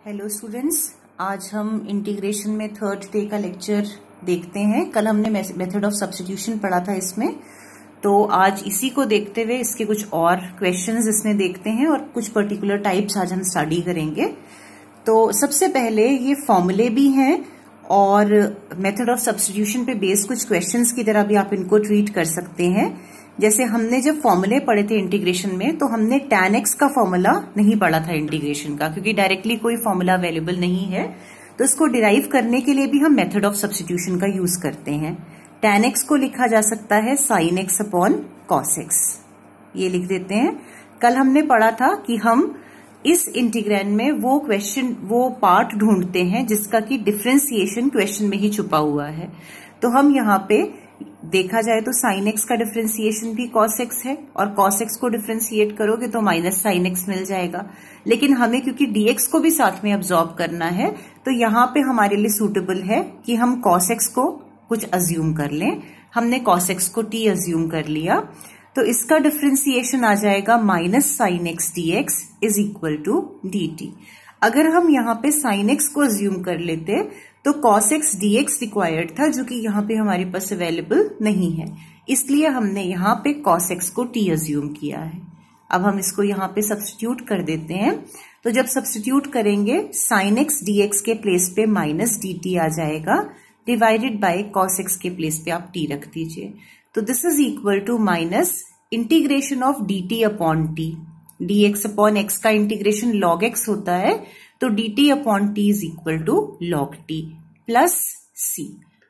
Hello students, आज हम integration में थर्ड डे का लेक्चर देखते हैं। कल हमने मेथड ऑफ सब्स्टिट्यूशन पढ़ा था इसमें, तो आज इसी को देखते हुए इसके कुछ और क्वेश्चंस इसमें देखते हैं और कुछ पर्टिकुलर टाइप्स आज हम स्टडी करेंगे। तो सबसे पहले ये फॉर्मूले भी हैं और मेथड ऑफ सब्स्टिट्यूशन पे बेस्ड कुछ क्वेश्चंस की तरह भी आप इनको ट्रीट कर सकते हैं। जैसे हमने जब फॉर्मूले पढ़े थे इंटीग्रेशन में, तो हमने tan x का फॉर्मूला नहीं पढ़ा था इंटीग्रेशन का, क्योंकि डायरेक्टली कोई फॉर्मूला अवेलेबल नहीं है। तो इसको डिराइव करने के लिए भी हम मेथड ऑफ सब्स्टिट्यूशन का यूज करते हैं। tan x को लिखा जा सकता है sin x upon cos x, ये लिख देते हैं। कल हमने पढ़ा था कि हम इस इंटीग्रैंड में वो पार्ट ढूंढते हैं जिसका कि डिफरेंशिएशन क्वेश्चन में ही छुपा हुआ है। तो हम यहाँ पे देखा जाए तो sin x का डिफरेंशिएशन भी cos x है, और cos x को डिफरेंशिएट करोगे तो माइनस sin x मिल जाएगा। लेकिन हमें क्योंकि dx को भी साथ में अब्सॉर्ब करना है, तो यहाँ पे हमारे लिए सूटेबल है कि हम cos x को कुछ अज्यूम कर लें। हमने cos x को t अज्यूम कर लिया, तो इसका डिफरेंशिएशन आ जाएगा minus sin x dx is equal to dt। अगर हम यहाँ पे sin x को अज्यूम कर लेते तो cos x dx रिक्वायर्ड था, जो कि यहाँ पे हमारे पास अवेलेबल नहीं है, इसलिए हमने यहाँ पे cos x को t अज्यूम किया है। अब हम इसको यहाँ पे सब्स्टिट्यूट कर देते हैं। तो जब सब्स्टिट्यूट करेंगे sin x dx के प्लेस पे माइनस dt आ जाएगा, डिवाइडेड बाय cos x के प्लेस पे आप t रख दीजिए। तो this is equal to minus integration of dt upon t। dx upon x का इंटीग्रेशन log x होता है, तो dt upon t is equal to log t plus c।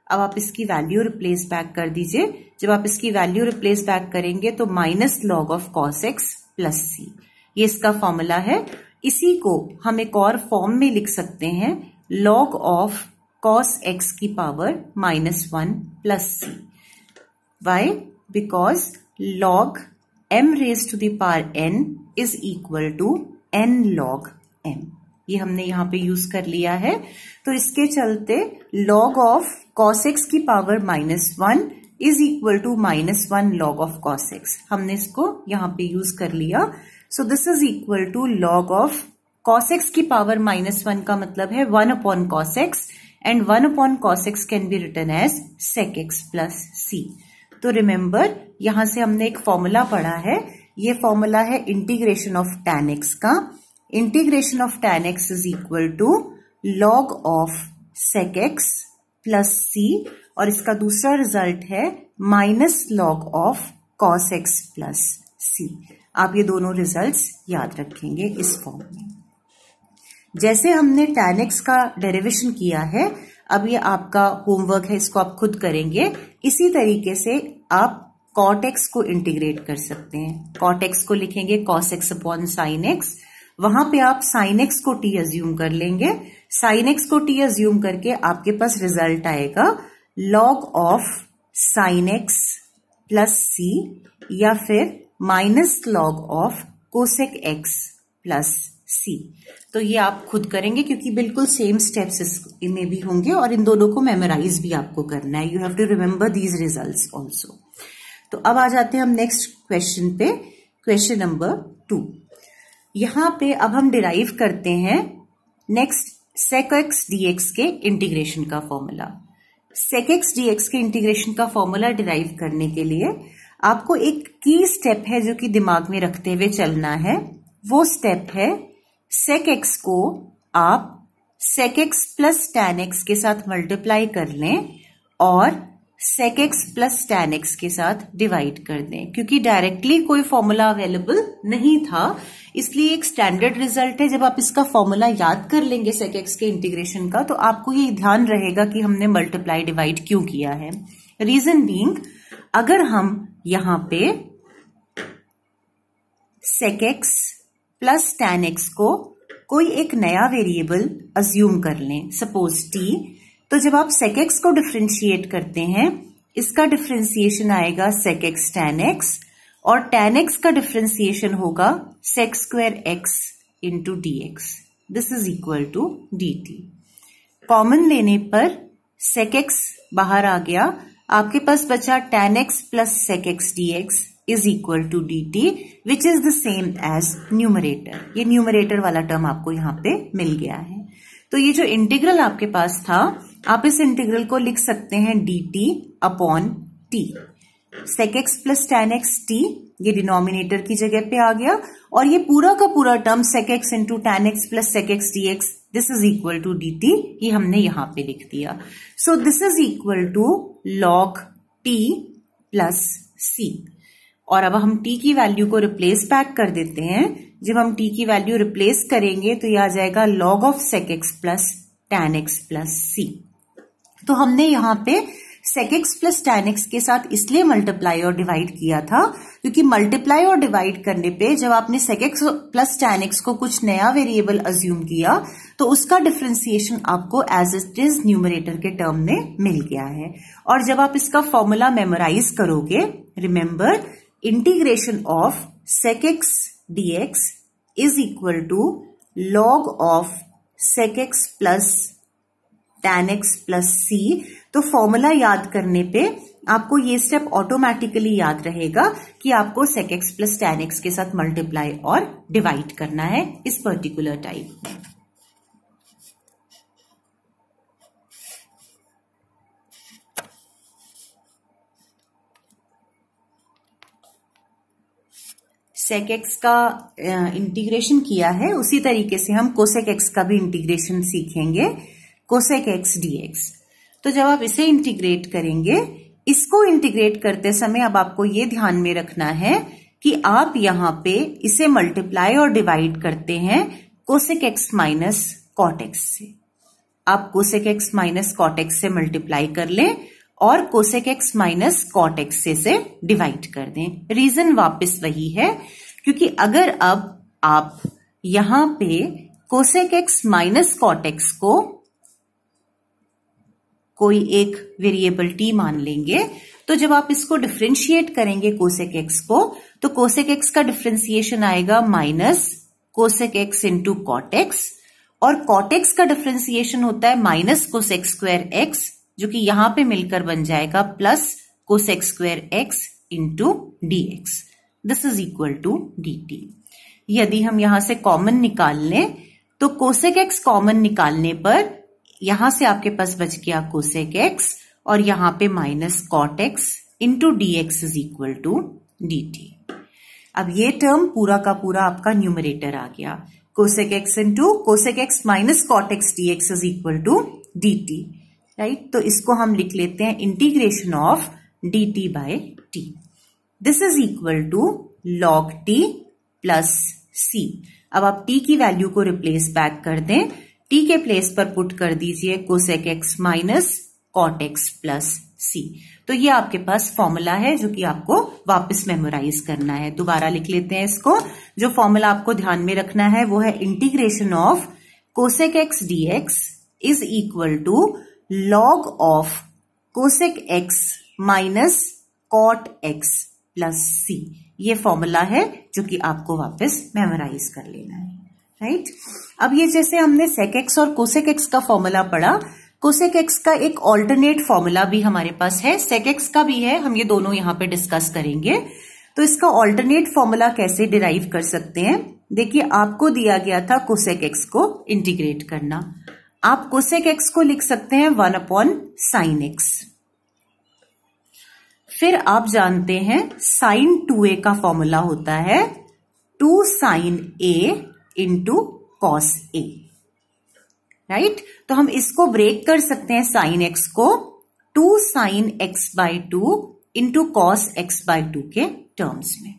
अब आप इसकी वैल्यू रिप्लेस बैक कर दीजिए। जब आप इसकी वैल्यू रिप्लेस बैक करेंगे तो minus log of cos x plus c, ये इसका फॉर्मूला है। इसी को हम एक और फॉर्म में लिख सकते हैं, log ऑफ cos x की power -1 plus c। Why? Because log m raised to the power n is equal to n log m। ये हमने यहाँ पे यूज कर लिया है। तो इसके चलते log ऑफ cos x की power -1 is equal to -1 log of cos x, हमने इसको यहाँ पे यूज कर लिया। So this is equal to log of cos x की पावर -1 का मतलब है 1 upon cos x, and 1 upon cos x can be written as sec x plus c। तो रिमेंबर, यहां से हमने एक फॉर्मूला पढ़ा है, ये फॉर्मूला है इंटीग्रेशन ऑफ tan x का। Integration of tan x is equal to log of sec x plus c, और इसका दूसरा रिजल्ट है minus log of cos x plus c। आप ये दोनों रिजल्ट्स याद रखेंगे इस फॉर्म में। जैसे हमने tan x का डेरिवेशन किया है, अब ये आपका होमवर्क है, इसको आप खुद करेंगे। इसी तरीके से आप cot x को इंटीग्रेट कर सकते हैं। cot x को लिखेंगे cos x upon sin x, वहां पे आप sin x को t अज्यूम कर लेंगे। sin x को t अज्यूम करके आपके पास रिजल्ट आएगा log of sin x plus c, या फिर minus log of cosec x plus c। तो ये आप खुद करेंगे, क्योंकि बिल्कुल सेम स्टेप्स इनमें भी होंगे और इन दोनों को मेमोराइज भी आपको करना है। You have to remember these results also. तो अब आ जाते हैं हम नेक्स्ट क्वेश्चन पे, क्वेश्चन नंबर 2। यहां पे अब हम डिराइव करते हैं नेक्स्ट sec x dx के इंटीग्रेशन का फॉर्मूला। sec x dx के इंटीग्रेशन का फॉर्मूला डिराइव करने के लिए आपको एक की स्टेप है जो कि दिमाग में रखते हुए चलना है। वो स्टेप है, sec x को आप sec x plus tan x के साथ मल्टीप्लाई कर लें और sec x plus tan x के साथ डिवाइड कर दें। क्योंकि डायरेक्टली कोई फॉर्मूला अवेलेबल नहीं था, इसलिए एक स्टैंडर्ड रिजल्ट है। जब आप इसका फॉर्मूला याद कर लेंगे sec x के इंटीग्रेशन का, तो आपको ये ध्यान रहेगा कि हमने मल्टीप्लाई डिवाइड क्यों किया है। रीजन बीइंग, अगर हम यहां पे sec x plus tan x को कोई एक नया वेरिएबल अज्यूम कर लें, सपोज t, तो जब आप sec x को डिफरेंशिएट करते हैं, इसका डिफरेंशिएशन आएगा sec x tan x, और tan x का डिफरेंशिएशन होगा sec square x into dx। This is equal to dt। Common लेने पर sec x बाहर आ गया, आपके पास बचा tan x plus sec x dx is equal to dt which is the same as numerator. ये numerator वाला term आपको यहाँ पे मिल गया है। तो ये जो इंटीग्रल आपके पास था, आप इस इंटीग्रल को लिख सकते हैं dt upon t। sec x plus tan x t ये डिनोमिनेटर की जगह पे आ गया, और ये पूरा का पूरा term sec x into tan x plus sec x dx this is equal to dt, ये हमने यहां पे लिख दिया। So this is equal to log t plus c। और अब हम t की वैल्यू को रिप्लेस बैक कर देते हैं। जब हम t की वैल्यू रिप्लेस करेंगे तो ये आ जाएगा log of sec x plus tan x plus c। तो हमने यहाँ पे sec x plus tan x के साथ इसलिए मल्टीप्लाई और डिवाइड किया था क्योंकि मल्टीप्लाई और डिवाइड करने पे जब आपने sec x plus tan x को कुछ नया वेरिएबल अज्यूम किया तो उसका डिफरेंशिएशन आपको एज इट इज न्यूमरेटर के टर्म में मिल गया है। और जब आप इसका फॉर्मूला मेमोराइज करोगे, remember integration of sec x dx is equal to log of sec x plus tan x plus c। तो फॉर्मूला याद करने पे आपको ये स्टेप ऑटोमेटिकली याद रहेगा कि आपको sec x plus tan x के साथ मल्टीप्लाई और डिवाइड करना है इस पर्टिकुलर टाइप में। sec x का इंटीग्रेशन किया है, उसी तरीके से हम cosec x का भी इंटीग्रेशन सीखेंगे, cosec x dx। तो जब आप इसे इंटीग्रेट करेंगे, इसको इंटीग्रेट करते समय अब आपको ये ध्यान में रखना है कि आप यहाँ पे इसे मल्टीप्लाई और डिवाइड करते हैं cosec x minus cot x से। आप cosec x minus cot x से मल्टीप्लाई कर लें और cosec x minus cot x से इसे डिवाइड कर दें। रीजन वापस वही है क्योंकि अगर अब आप यहां पे cosec x minus cot x को कोई एक वेरिएबल t मान लेंगे, तो जब आप इसको डिफरेंशिएट करेंगे cosec x को, तो cosec x का डिफरेंशिएशन आएगा minus cosec x into cot x, और cot x का डिफरेंशिएशन होता है माइनस cosec स्क्वायर x, जो कि यहां पे मिलकर बन जाएगा plus cosec square x into dx। This is equal to dt। यदि हम यहां से कॉमन निकाल लें तो cosec x कॉमन निकालने पर यहां से आपके पास बच गया cosec x और यहां पे minus cot x into dx is equal to dt। अब ये टर्म पूरा का पूरा आपका न्यूमरेटर आ गया, cosec x into cosec x minus cot x dx is equal to dt, right. तो इसको हम लिख लेते हैं integration of dt by t। This is equal to log t plus c। अब आप t की वैल्यू को रिप्लेस बैक कर दें, t के प्लेस पर पुट कर दीजिए cosec x minus cot x plus c। तो ये आपके पास फॉर्मूला है जो कि आपको वापस मेमोराइज करना है। दोबारा लिख लेते हैं इसको। जो फॉर्मूला आपको ध्यान में रखना है वो है integration of cosec x dx is equal to log of cosec x minus cot x plus c। ये फॉर्मूला है जो कि आपको वापस मेमोराइज कर लेना है, राइट। अब ये जैसे हमने sec x और cosec x का फॉर्मूला पढ़ा, cosec x का एक ऑल्टरनेट फॉर्मूला भी हमारे पास है, sec x का भी है, हम ये दोनों यहाँ पे डिस्कस करेंगे। तो इसका ऑल्टरनेट फॉर्मूला कैसे डिराइव कर सकते हैं, देखिए आपको दिया गया था cosec x को इंटीग्रेट करना। आप cosec x को लिख सकते हैं 1 अपॉन sin x। फिर आप जानते हैं sin 2a का फॉर्मूला होता है 2 sin a into cos a, right. तो हम इसको ब्रेक कर सकते हैं sin x को 2 sin x by 2 into cos x by 2 के टर्म्स में।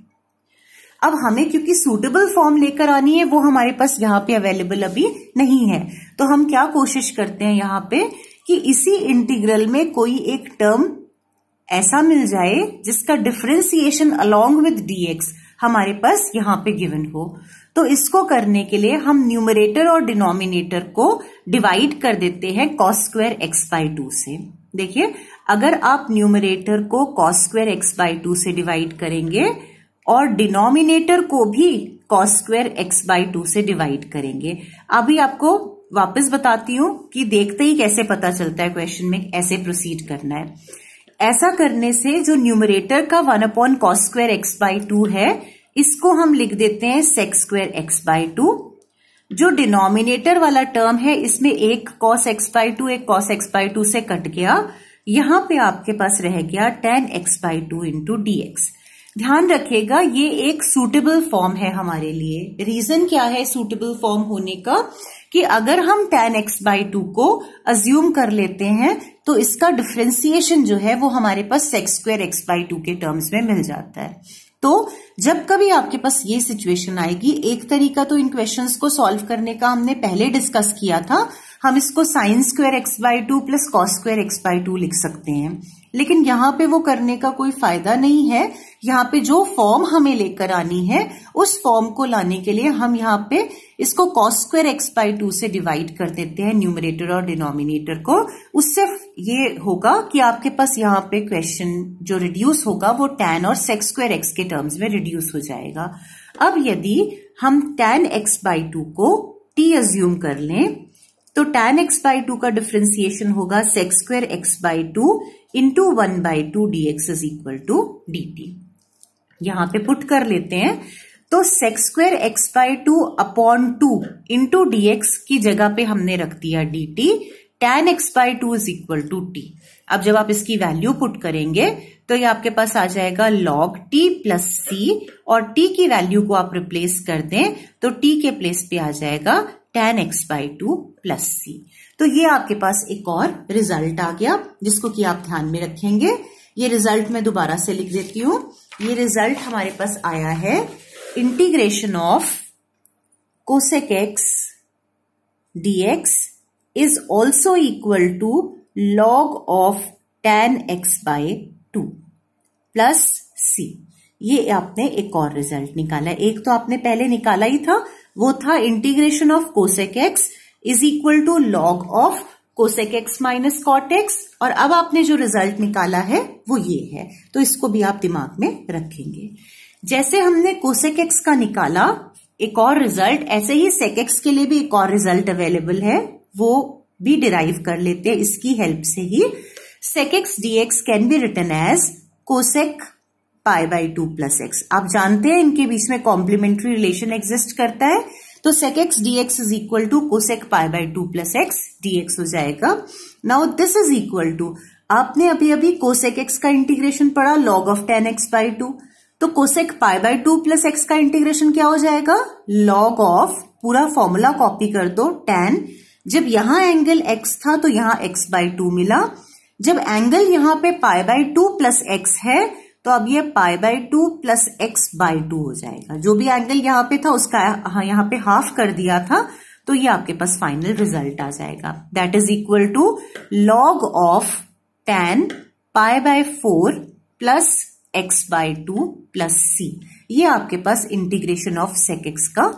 अब हमें क्योंकि सूटेबल फॉर्म लेकर आनी है, वो हमारे पास यहाँ पे अवेलेबल अभी नहीं है, तो हम क्या कोशिश करते हैं यहाँ पे कि इसी इंटीग्रल में कोई एक टर्म ऐसा मिल जाए जिसका डिफरेंशिएशन अलोंग विद dx हमारे पास यहाँ पे गिवन हो। तो इसको करने के लिए हम न्यूमरेटर और डिनोमिनेटर को डिवाइड कर देते हैं cos स्क्वायर x बाई 2 से। देखिए अगर आप न्यूमरेटर को cos स्क्वायर x बाई 2 से डिवाइड करेंगे और डिनोमिनेटर को भी cos स्क्वायर x बाई 2 से डिवाइड करेंगे, अभी आपको वापस बताती हूं कि देखते ही कैसे पता चलता है क्वेश्चन में ऐसे प्रोसीड करना है। ऐसा करने से जो न्यूमरेटर का 1/cos² है, इसको हम लिख देते हैं sec²x/2। जो डिनोमिनेटर वाला टर्म है, इसमें एक cos⁡x/2 एक cos⁡x/2 से कट गया, यहां पे आपके पास रह गया tan⁡x/2 इंटू dx। ध्यान रखिएगा, ये एक सूटेबल फॉर्म है हमारे लिए। रीजन क्या है सूटेबल फॉर्म होने का, कि अगर हम tan⁡x/2 को अज्यूम कर लेते हैं तो इसका डिफरेंशिएशन जो है वो हमारे पास sec²x/2 के टर्म्स में मिल जाता है। तो जब कभी आपके पास ये सिचुएशन आएगी, एक तरीका तो इन क्वेश्चंस को सॉल्व करने का हमने पहले डिस्कस किया था, हम इसको sin²x/2 प्लस cos²x/2 लिख सकते हैं, लेकिन यहां पे वो करने का कोई फायदा नहीं है। यहाँ पे जो फॉर्म हमें लेकर आनी है, उस फॉर्म को लाने के लिए हम यहाँ पे इसको cos²x/2 से डिवाइड कर देते हैं न्यूमरेटर और डिनोमिनेटर को। उससे ये होगा कि आपके पास यहाँ पे क्वेश्चन जो रिड्यूस होगा वो tan और sec²x के टर्म्स में रिड्यूस हो जाएगा। अब यदि हम tan⁡x/2 को t अज्यूम कर लें, तो tan⁡x/2 का डिफरेंशिएशन होगा sec²x/2 into 1/2 dx is equal to dt। यहां पे पुट कर लेते हैं, तो sec²x/2 अपॉन 2 इंटू dx की जगह पे हमने रख दिया dt, tan⁡x/2 is equal to t। अब जब आप इसकी वैल्यू पुट करेंगे तो ये आपके पास आ जाएगा log t प्लस c, और t की वैल्यू को आप रिप्लेस कर दें तो t के प्लेस पे आ जाएगा tan⁡x/2 प्लस c। तो ये आपके पास एक और रिजल्ट आ गया जिसको कि आप ध्यान में रखेंगे। ये रिजल्ट मैं दोबारा से लिख देती हूं। ये रिजल्ट हमारे पास आया है integration of cosec(x) dx is also equal to log of tan⁡x/2 plus c। ये आपने एक और रिजल्ट निकाला। एक तो आपने पहले निकाला ही था, वो था integration of cosec(x) is equal to log of cosec(x minus cot(x), और अब आपने जो रिजल्ट निकाला है वो ये है। तो इसको भी आप दिमाग में रखेंगे। जैसे हमने cosec(x) का निकाला एक और रिजल्ट, ऐसे ही sec(x) के लिए भी एक और रिजल्ट अवेलेबल है, वो भी डिराइव कर लेते हैं इसकी हेल्प से ही। sec(x) dx can be written as cosec π/2 plus x। आप जानते हैं इनके बीच में कॉम्प्लीमेंट्री रिलेशन एग्जिस्ट करता है, तो sec(x) dx is equal to cosec π/2 plus x dx हो जाएगा। Now this is equal to, आपने अभी अभी cosec(x) का इंटीग्रेशन पढ़ा log ऑफ tan⁡x/2, तो cosec π/2 प्लस x का इंटीग्रेशन क्या हो जाएगा, log ऑफ, पूरा फॉर्मूला कॉपी कर दो, tan, जब यहां एंगल x था तो यहां x/2 मिला, जब एंगल यहां पे π/2 प्लस x है तो अब ये π/2 प्लस x/2 हो जाएगा। जो भी एंगल यहाँ पे था उसका यहाँ पे हाफ कर दिया था, तो ये आपके पास फाइनल रिजल्ट आ जाएगा। That is equal to log of tan π/4 plus x/2 plus c। ये आपके पास इंटीग्रेशन ऑफ sec(x) का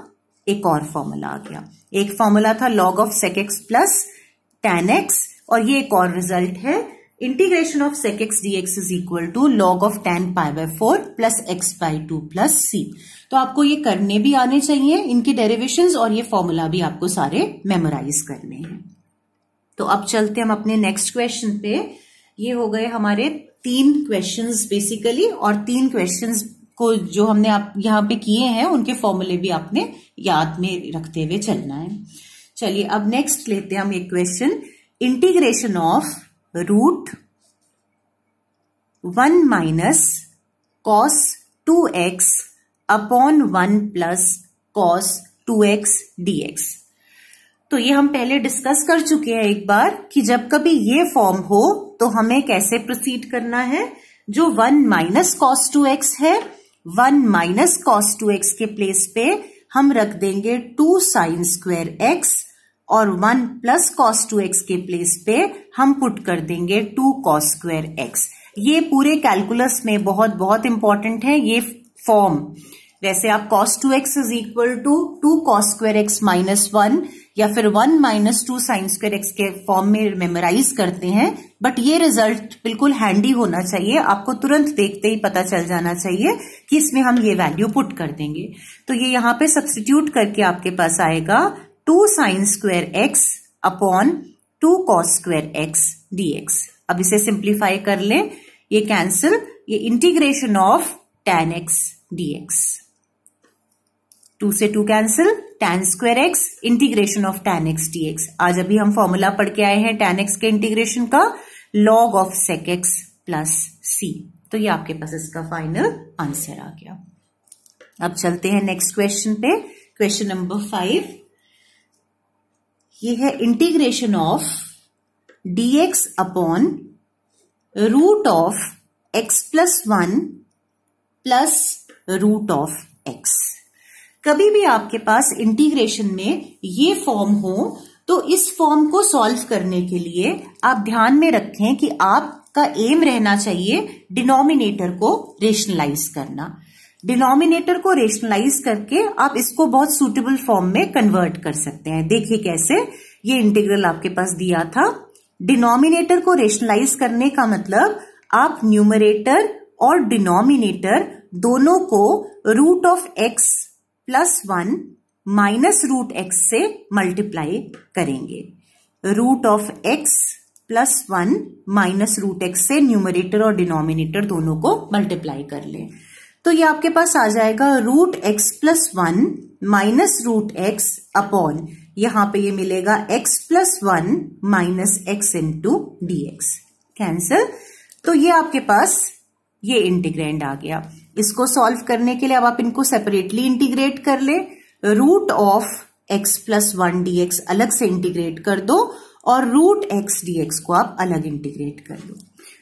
एक और फॉर्मूला आ गया। एक फॉर्मूला था log of sec(x) plus tan⁡x, और ये एक और रिजल्ट है integration of sec(x) dx is equal to log of tan π/4 plus x/2 plus c। तो आपको ये करने भी आने चाहिए, इनकी डेरिवेशंस और ये फॉर्मूला भी आपको सारे मेमोराइज करने हैं। तो अब चलते हम अपने नेक्स्ट क्वेश्चन पे। ये हो गए हमारे 3 क्वेश्चंस बेसिकली, और 3 क्वेश्चंस को जो हमने आप यहाँ पे किए हैं उनके फॉर्मूले भी आपने याद में रखते हुए चलना है। चलिए अब नेक्स्ट लेते हैं हम एक question, integration of root 1 minus cos 2x upon 1 plus cos 2x dx। तो ये हम पहले डिस्कस कर चुके हैं एक बार कि जब कभी ये फॉर्म हो तो हमें कैसे प्रोसीड करना है। जो 1 माइनस cos 2x है, 1 माइनस cos 2x के प्लेस पे हम रख देंगे 2 sin² x, और 1 प्लस cos 2x के प्लेस पे हम पुट कर देंगे 2 cos² x। ये पूरे कैलकुलस में बहुत बहुत इंपॉर्टेंट है ये फॉर्म। वैसे आप cos 2x is equal to 2 cos² x minus 1 या फिर 1 माइनस 2 sin² x के फॉर्म में मेमोराइज करते हैं, बट ये रिजल्ट बिल्कुल हैंडी होना चाहिए, आपको तुरंत देखते ही पता चल जाना चाहिए कि इसमें हम ये वैल्यू पुट कर देंगे। तो ये यहाँ पे सब्स्टिट्यूट करके आपके पास आएगा 2 sin² x upon 2 cos² x dx। अब इसे सिंप्लीफाई कर लें, ये कैंसिल, ये integration of tan x dx, 2 से 2 cancel, tan square x integration of tan x dx। आज अभी हम फॉर्मूला पढ़ के आए हैं tan x के इंटीग्रेशन का, log of sec x plus c। तो ये आपके पास इसका फाइनल आंसर आ गया। अब चलते हैं नेक्स्ट क्वेश्चन पे, क्वेश्चन नंबर 5। ये है integration of dx upon root of x plus 1 plus root of x। कभी भी आपके पास इंटीग्रेशन में ये फॉर्म हो तो इस फॉर्म को सॉल्व करने के लिए आप ध्यान में रखें कि आपका एम रहना चाहिए डिनोमिनेटर को रेशनलाइज करना। डिनोमिनेटर को रेशनलाइज करके आप इसको बहुत सूटेबल फॉर्म में कन्वर्ट कर सकते हैं। देखिए कैसे, ये इंटीग्रल आपके पास दिया था, डिनोमिनेटर को रेशनलाइज करने का मतलब आप न्यूमरेटर और डिनोमिनेटर दोनों को root of x plus 1 minus root x से मल्टीप्लाई करेंगे। Root of x plus 1 minus root x से न्यूमरेटर और डिनोमिनेटर दोनों को मल्टीप्लाई कर लें, तो ये आपके पास आ जाएगा root x plus 1 minus root x upon, यहां पे ये मिलेगा x plus 1 minus x into dx, cancel. तो ये आपके पास ये इंटीग्रेंड आ गया। इसको सॉल्व करने के लिए अब आप इनको सेपरेटली इंटीग्रेट कर ले। Root of x plus 1 dx अलग से इंटीग्रेट कर दो और रूट x dx को आप अलग इंटीग्रेट कर लो।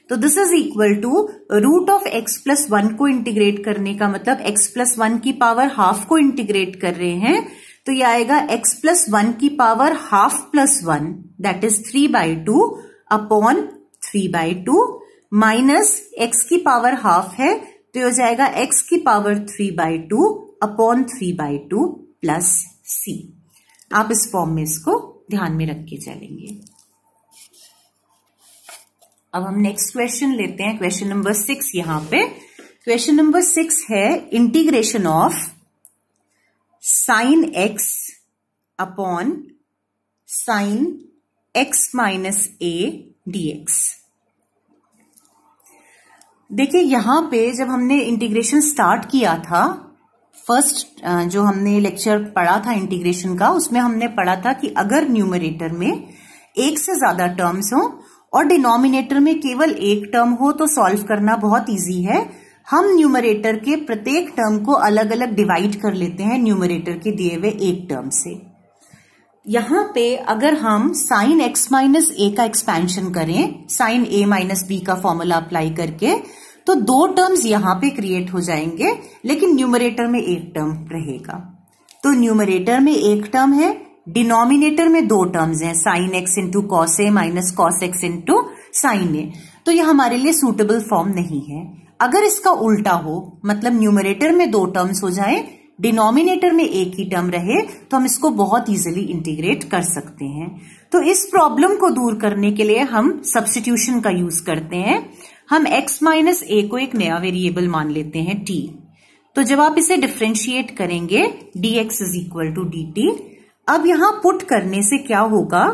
तो this is equal to root of x plus 1 को इंटीग्रेट करने का मतलब x प्लस 1 की पावर हाफ को इंटीग्रेट कर रहे हैं, तो ये आएगा x प्लस 1 की power half plus 1 that is 3/2 upon 3/2 minus x की पावर हाफ है तो हो जाएगा x की पावर 3/2 अपॉन 3/2 प्लस c। आप इस फॉर्म में इसको ध्यान में रख के चलेंगे। अब हम नेक्स्ट क्वेश्चन लेते हैं, क्वेश्चन नंबर 6। यहां पे क्वेश्चन नंबर 6 है integration of sine x upon sine x minus a dx। देखिए यहां पे जब हमने इंटीग्रेशन स्टार्ट किया था, फर्स्ट जो हमने लेक्चर पढ़ा था इंटीग्रेशन का, उसमें हमने पढ़ा था कि अगर न्यूमरेटर में एक से ज्यादा टर्म्स हो और डिनोमिनेटर में केवल एक टर्म हो तो सॉल्व करना बहुत इजी है। हम न्यूमरेटर के प्रत्येक टर्म को अलग अलग डिवाइड कर लेते हैं न्यूमरेटर के दिए हुए एक टर्म से। यहां पे अगर हम साइन x माइनस ए का एक्सपेंशन करें, साइन a माइनस बी का फॉर्मूला अप्लाई करके, तो 2 टर्म्स यहां पे क्रिएट हो जाएंगे, लेकिन न्यूमरेटर में एक टर्म रहेगा। तो न्यूमरेटर में एक टर्म है, डिनोमिनेटर में 2 टर्म्स हैं, sine x into cos A minus cos x into sine A. तो ये हमारे लिए सूटेबल फॉर्म नहीं है। अगर इसका उल्टा हो, मतलब न्यूमरेटर में 2 टर्म्स हो जाए, डिनोमिनेटर में एक ही टर्म रहे, तो हम इसको बहुत इजीली इंटीग्रेट कर सकते हैं। तो इस प्रॉब्लम को दूर करने के लिए हम सब्स्टिट्यूशन का यूज करते हैं। हम x माइनस a को एक नया वेरिएबल मान लेते हैं t। तो जब आप इसे डिफ्रेंशिएट करेंगे dx is equal to dt। अब यहां पुट करने से क्या होगा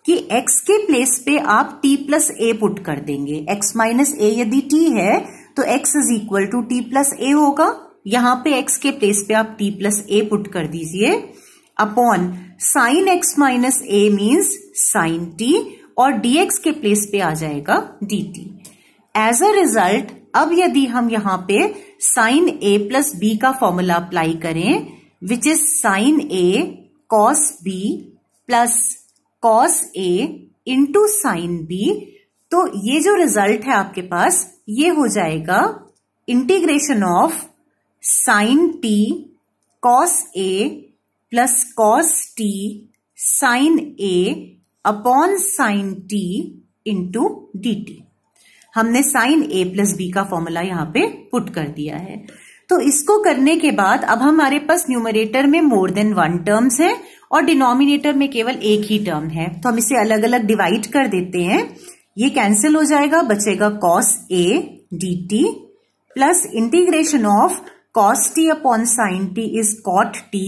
कि x के प्लेस पे आप t प्लस a पुट कर देंगे। x माइनस a यदि t है तो x is equal to t plus a होगा। यहां पे x के प्लेस पे आप t प्लस a पुट कर दीजिए upon sine x minus a means sign t और dx के प्लेस पे आ जाएगा dt। एज अ रिजल्ट अब यदि हम यहां पे साइन a प्लस b का फॉर्मूला अप्लाई करें which is sine a cos b plus cos a into sine b, तो ये जो रिजल्ट है आपके पास ये हो जाएगा integration of sine t cos a plus cos t sine a upon sine t into dt। हमने साइन a प्लस b का फॉर्मूला यहां पे पुट कर दिया है। तो इसको करने के बाद अब हमारे पास न्यूमरेटर में मोर देन 1 टर्म्स है और डिनोमिनेटर में केवल एक ही टर्म है, तो हम इसे अलग अलग डिवाइड कर देते हैं। ये कैंसिल हो जाएगा, बचेगा cos a dt plus integration of cos t upon sine t is cot t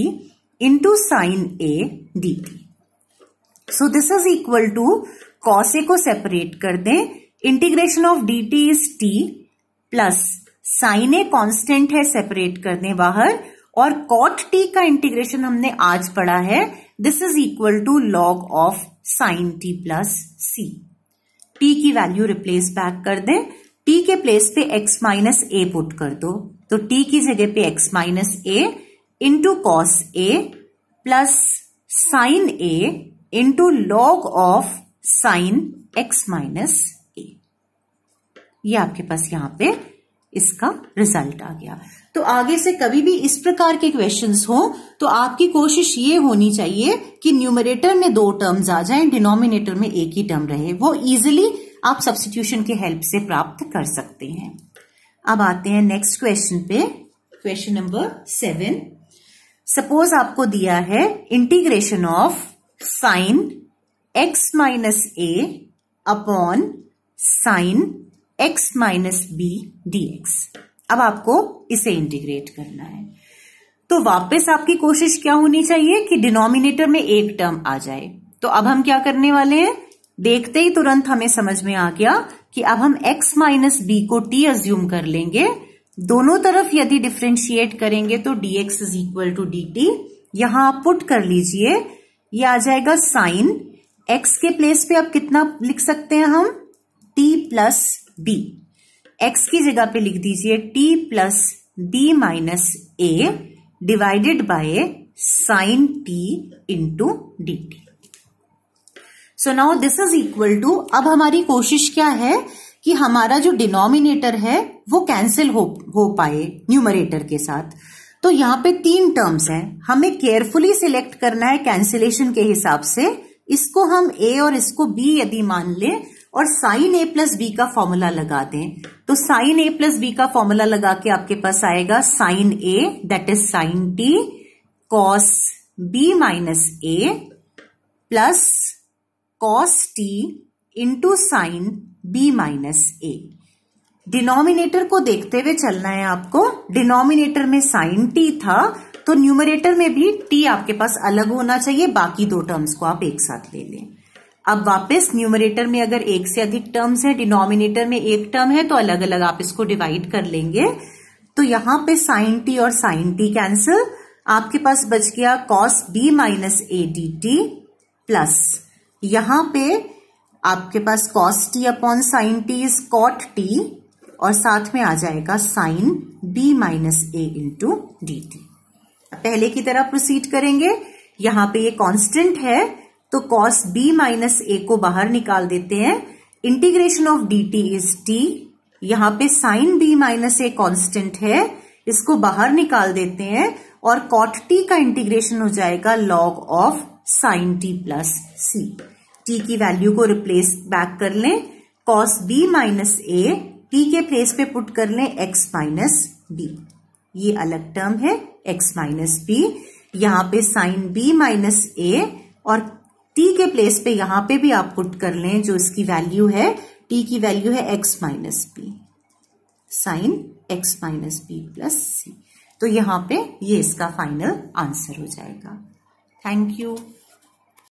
into sine a dt। So this is equal to cos a को सेपरेट कर दें, integration of D T is T plus sine A constant है, separate करने बाहर, और cot T का integration हमने आज पढ़ा है, this is equal to log of sine T plus C. T की वैल्यू रिप्लेस बैक कर दें, टी के प्लेस पे x माइनस ए पुट कर दो, तो t की जगह पे x minus A into cos A plus sine A into log of sine x minus A. ये आपके पास यहां पे इसका रिजल्ट आ गया। तो आगे से कभी भी इस प्रकार के क्वेश्चंस हो तो आपकी कोशिश ये होनी चाहिए कि न्यूमरेटर में 2 टर्म्स आ जाएं, डिनोमिनेटर में एक ही टर्म रहे, वो इजीली आप सब्स्टिट्यूशन के हेल्प से प्राप्त कर सकते हैं। अब आते हैं नेक्स्ट क्वेश्चन पे, क्वेश्चन नंबर 7। सपोज आपको दिया है integration of sine x minus A upon sine x minus B dx। अब आपको इसे इंटीग्रेट करना है, तो वापस आपकी कोशिश क्या होनी चाहिए कि डिनोमिनेटर में एक टर्म आ जाए। तो अब हम क्या करने वाले हैं, देखते ही तुरंत हमें समझ में आ गया कि अब हम x माइनस बी को t अज्यूम कर लेंगे, दोनों तरफ यदि डिफ्रेंशिएट करेंगे तो dx is equal to dt। यहां आप पुट कर लीजिए, ये आ जाएगा साइन x के प्लेस पे अब कितना लिख सकते हैं हम, t प्लस b। x की जगह पे लिख दीजिए t plus b minus a divided by sine t into D T. So now this is equal to, अब हमारी कोशिश क्या है कि हमारा जो डिनोमिनेटर है वो कैंसिल हो पाए न्यूमरेटर के साथ। तो यहां पे 3 टर्म्स हैं, हमें केयरफुली सिलेक्ट करना है कैंसिलेशन के हिसाब से। इसको हम a और इसको b यदि मान लें और साइन a प्लस बी का फॉर्मूला लगा दें, तो साइन a प्लस बी का फॉर्मूला लगा के आपके पास आएगा sine a that is sine t cos b minus a plus cos t into sine b minus a। Denominator को देखते हुए चलना है आपको, डिनोमिनेटर में साइन t था तो न्यूमरेटर में भी t आपके पास अलग होना चाहिए, बाकी 2 टर्म्स को आप एक साथ ले लें। अब वापस न्यूमरेटर में अगर एक से अधिक टर्म्स है, डिनोमिनेटर में एक टर्म है, तो अलग अलग आप इसको डिवाइड कर लेंगे। तो यहां पे साइन टी और साइन टी कैंसिल, आपके पास बच गया cos B minus A d t plus यहां पे आपके पास cos t upon sine t is cot t और साथ में आ जाएगा sine B minus A into D t. पहले की तरह प्रोसीड करेंगे, यहां पे ये कांस्टेंट है तो कॉस b माइनस a को बाहर निकाल देते हैं, integration of dt is t। यहां पे sine b minus a constant है, इसको बाहर निकाल देते हैं और कॉट t का इंटीग्रेशन हो जाएगा log of sine t plus c। t की वैल्यू को रिप्लेस बैक कर लें, cos b minus a t के प्लेस पे पुट कर लें x माइनस b, ये अलग टर्म है x माइनस b। यहां पे साइन b माइनस a और t के प्लेस पे यहां पे भी आप पुट कर लें, जो इसकी वैल्यू है t की वैल्यू है x minus B, sine x minus B plus C. तो यहां पे ये इसका फाइनल आंसर हो जाएगा। Thank you.